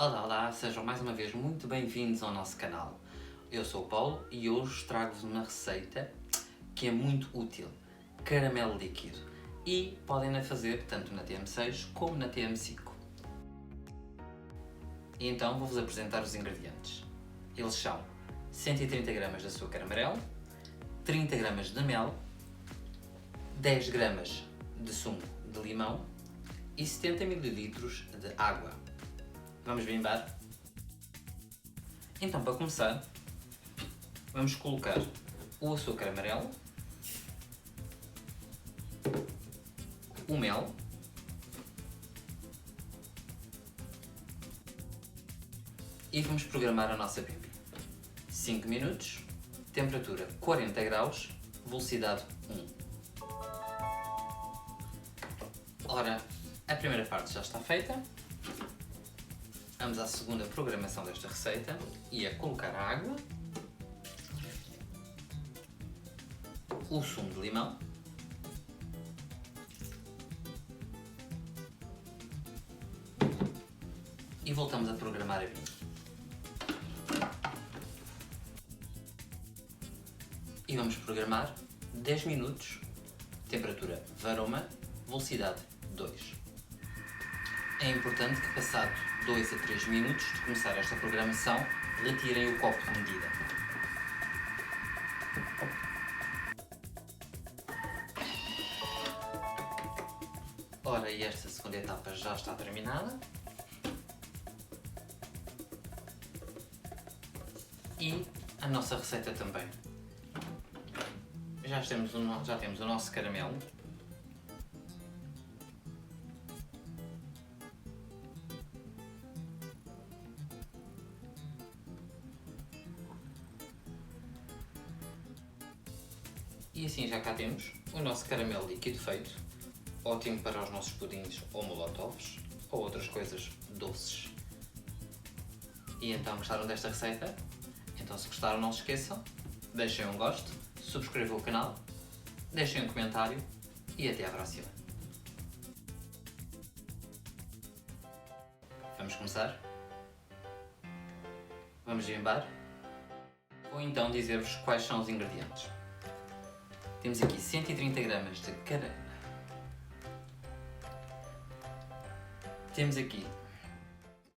Olá, olá, sejam mais uma vez muito bem-vindos ao nosso canal. Eu sou o Paulo e hoje trago-vos uma receita que é muito útil, caramelo líquido, e podem-na fazer tanto na TM6 como na TM5. E então vou-vos apresentar os ingredientes. Eles são 130 gramas de açúcar amarelo, 30 gramas de mel, 10 gramas de sumo de limão e 70 ml de água. Vamos bimbar? Então, para começar, vamos colocar o açúcar amarelo, o mel e vamos programar a nossa bimbi. 5 minutos, temperatura 40 graus, velocidade 1. Ora, a primeira parte já está feita. Vamos à segunda programação desta receita e é colocar a água, o sumo de limão e voltamos a programar a bimbi. E vamos programar 10 minutos, temperatura varoma, velocidade 2. É importante que, passado 2 a 3 minutos de começar esta programação, retirem o copo de medida. Ora, e esta segunda etapa já está terminada. E a nossa receita também. Já temos o nosso caramelo. E assim já cá temos o nosso caramelo líquido feito, ótimo para os nossos pudins ou molotovs ou outras coisas doces. E então, gostaram desta receita? Então, se gostaram, não se esqueçam, deixem um gosto, subscrevam o canal, deixem um comentário e até à próxima. Vamos começar? Vamos bimbar? Ou então dizer-vos quais são os ingredientes. Temos aqui 130 gramas de caramelo. Temos aqui